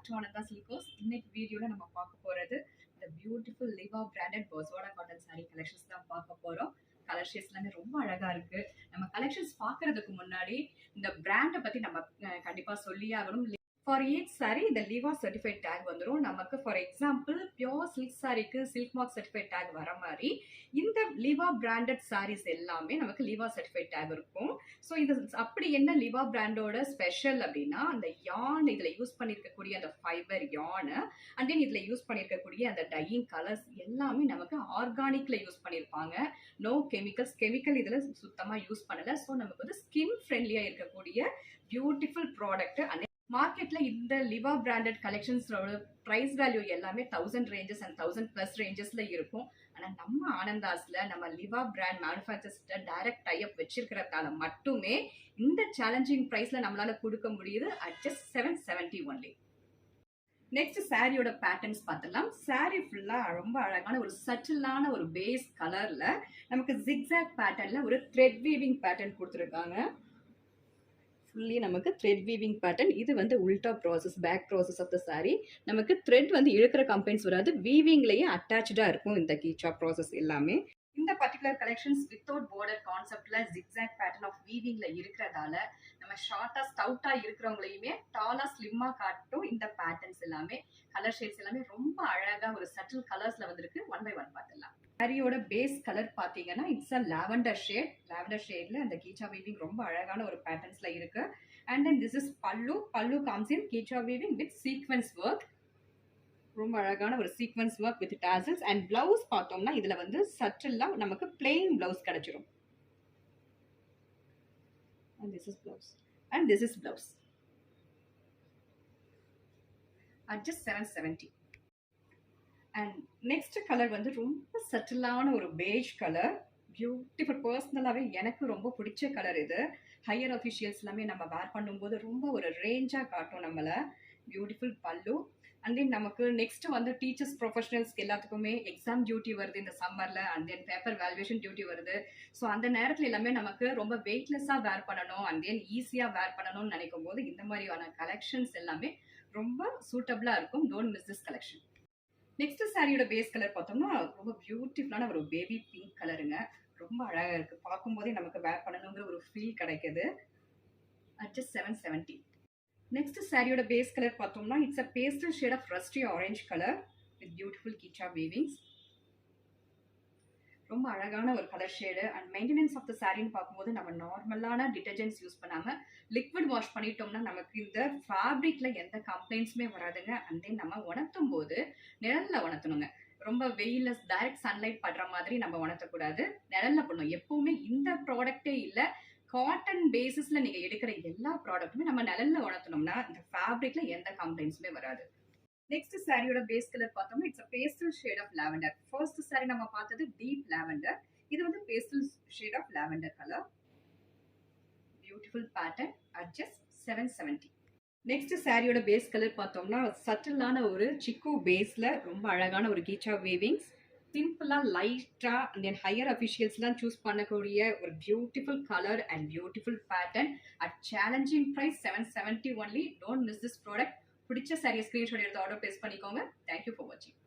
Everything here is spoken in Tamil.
to Ananda Silkos. இன்னைக்கு வீடியோல நம்ம பார்க்க போறது the beautiful Liva branded Boswada cotton saree collections தான் பார்க்க போறோம். கலர் ஷேட்ஸ் எல்லாமே ரொம்ப அழகா இருக்கு. நம்ம கலெக்ஷன்ஸ் பார்க்கறதுக்கு முன்னாடி இந்த பிராண்டை பத்தி நம்ம கண்டிப்பா சொல்லியே ஆகணும். ஃபார் ஈச் சாரி இந்த லிவா சர்டிஃபைட் டேக் வந்துடும். நமக்கு ஃபார் எக்ஸாம்பிள் பியோர் சில்க் சாரிக்கு சில்க் மார்க் சர்டிஃபைட் டேக் வர மாதிரி இந்த லிவா பிராண்டட் சாரீஸ் எல்லாமே நமக்கு லிவா சர்டிஃபைட் டேக் இருக்கும். ஸோ இது அப்படி என்ன லிவா பிராண்டோட ஸ்பெஷல் அப்படின்னா, அந்த யான் இதில் யூஸ் பண்ணியிருக்கக்கூடிய அந்த ஃபைபர் யான் அண்ட் தென் இதில் யூஸ் பண்ணியிருக்கக்கூடிய அந்த டையிங் கலர்ஸ் எல்லாமே நமக்கு ஆர்கானிக்ல யூஸ் பண்ணியிருப்பாங்க. நோ கெமிக்கல் இதில் சுத்தமாக யூஸ் பண்ணலை. ஸோ நமக்கு வந்து ஸ்கின் ஃப்ரெண்ட்லியாக இருக்கக்கூடிய பியூட்டிஃபுல் ப்ராடக்ட். மார்க்கெட்ல இந்த லிவா பிராண்டட் கலெக்ஷன்ஸோட பிரைஸ் வேல்யூ எல்லாமே 1000 ரேஞ்சஸ் அண்ட் 1000+ ரேஞ்சஸ்ல இருக்கும். ஆனா நம்ம ஆனந்தாஸ்ல நம்ம லிவா பிராண்ட் மேனுஃபேக்சர்ஸ்ட டைரக்ட் டைப் வச்சிருக்கிறதால மட்டுமே இந்த சேலஞ்சிங் பிரைஸ்ல நம்மளால கொடுக்க முடியுது அட் ஜஸ்ட் 770 ஒன்லி. நெக்ஸ்ட் சாரியோட பேட்டர்ன்ஸ் பார்த்தலாம். சாரி ஃபுல்லா ரொம்ப அழகான ஒரு சட்டிலான ஒரு பேஸ் கலர்ல நமக்கு ஜிக்ஸாக் பேட்டர்ன்ல ஒரு த்ரெட் வீவிங் பேட்டர்ன் கொடுத்துருக்காங்க. ஃபுல்லி நமக்கு த்ரெட் வீவிங் பேட்டர்ன். இது வந்து உல்டா process, back process of the sari. நமக்கு த்ரெட் வந்து இழுக்கிற கம்பெனிஸ் வராது, வீவிங்லேயே அட்டாச்சாக இருக்கும் இந்த கீச்சா ப்ராசஸ் எல்லாமே. இந்த பர்டிகுலர் கலெக்ஷன்ஸ் வித்தவுட் பார்டர் கான்செப்ட்ல ஜிக்ஸாக் பேட்டர்ன் ஆஃப் வீவிங்ல இருக்கிறதால நம்ம ஷார்ட்டா ஸ்டவுட்டா இருக்கிறவங்களையுமே டாலா ஸ்லிம்மா காட்டும். இந்த பேட்டர்ன்ஸ் எல்லாமே கலர் ஷேட்ஸ் எல்லாமே ரொம்ப அழகா ஒரு சட்டில் கலர்ஸ்ல வந்திருக்கு. 1 by 1 பார்த்துடலாம். சாரியோட பேஸ் கலர் பார்த்தீங்கன்னா it's a lavender shade. Lavender ஷேட்ல அந்த கீச்சா வீவிங் ரொம்ப அழகான ஒரு பேட்டர்ன்ஸ்ல இருக்கு. And then this is pallu comes in kicha weaving with sequence work. ரொம்ப அழகான ஒரு sequence work with tassels. And blouse பார்த்தோம்னா இதுல வந்து சட்டிலா நமக்கு பிளெயின் பிளவுஸ் கிடைச்சிரும். And this is blouse. And this is blouse. At just 770. And next colour வந்து ரொம்ப சட்டிலான ஒரு பேஜ் கலர். பியூட்டிஃபுல். பர்சனலாகவே எனக்கு ரொம்ப பிடிச்ச கலர் இது. ஹையர் அஃபிஷியல்ஸ் எல்லாமே நம்ம வேர் பண்ணும்போது ரொம்ப ஒரு ரேஞ்சாக காட்டும் நம்மளை. பியூட்டிஃபுல் பல்லு. அண்ட் தென் நமக்கு நெக்ஸ்ட் வந்து டீச்சர்ஸ் ப்ரொஃபஷனல்ஸ்க்கு எல்லாத்துக்குமே எக்ஸாம் டியூட்டி வருது இந்த சம்மரில். And then paper valuation duty வருது. ஸோ அந்த நேரத்தில் எல்லாமே நமக்கு ரொம்ப வெயிட்லெஸ்ஸாக வேர் பண்ணணும் அண்ட் தென் ஈஸியாக வேர் பண்ணணும்னு நினைக்கும் போது இந்த மாதிரியான கலெக்ஷன்ஸ் எல்லாமே ரொம்ப சூட்டபிளாக இருக்கும். Don't miss this collection. Next சாரியோட பேஸ் கலர் பார்த்தோம்னா ரொம்ப பியூட்டிஃபுல்லான ஒரு பேபி பிங்க் கலருங்க. ரொம்ப அழகா இருக்கு. பார்க்கும்போதே நமக்கு வேர் பண்ணணுங்கிற ஒரு ஃபீல் கிடைக்குது. At just 770. நெக்ஸ்ட் சாரியோட பேஸ் கலர் பார்த்தோம்னா it's a pastel shade of rusty orange colour with beautiful kicha weavings. ரொம்ப அழகான ஒரு colour shade. And maintenance of the சாரின்னு பார்க்கும்போது நம்ம நார்மலான டிட்டர்ஜென்ட்ஸ் யூஸ் பண்ணாமல் லிக்விட் வாஷ் பண்ணிட்டோம்னா நமக்கு இந்த ஃபேப்ரிக்ல எந்த கம்ப்ளைண்ட்ஸுமே வராதுங்க. அண்ட் தென் நம்ம உணர்த்தும் போது நிழல்ல உணர்த்தணுங்க. ரொம்ப வெயில டைரக்ட் சன்லைட் படுற மாதிரி நம்ம உணர்த்தக்கூடாது, நிழல்ல பண்ணணும். எப்பவுமே இந்த ப்ராடக்டே இல்லை, காட்டன் பேசிஸ்ல நீங்க எடுக்கிற எல்லா ப்ராடக்ட்டுமே நம்ம நிழல்ல உணர்த்தணும்னா இந்த ஃபேப்ரிக்ல எந்த கம்ப்ளைண்ட்ஸுமே வராது. நெக்ஸ்ட் சாரியோட பேஸ் கலர் பார்த்தோம்னா it's a pastel shade of lavender. First sari நம்ம பார்த்தது டீப் லாவெண்டர். இது வந்து pastel shade of lavender colour. Beautiful pattern at just 770. Next சாரியோட பேஸ் கலர் பார்த்தோம்னா சட்டிலான ஒரு சிக்கு பேஸ்ல ரொம்ப அழகான ஒரு கீச்சா வீவிங்ஸ். சிம்பிளா லைட்டா அண்ட் தென் ஹையர் அஃபிஷியல்ஸ்லாம் சூஸ் பண்ணக்கூடிய ஒரு beautiful colour and beautiful pattern at challenging price 770 only. Don't miss this product. பிடிச்ச சாரியை ஸ்கிரீன்ஷாட் எடுத்து ஆர்டர் பிளேஸ் பண்ணிக்கோங்க. தேங்க்யூ ஃபார் வாட்சிங்.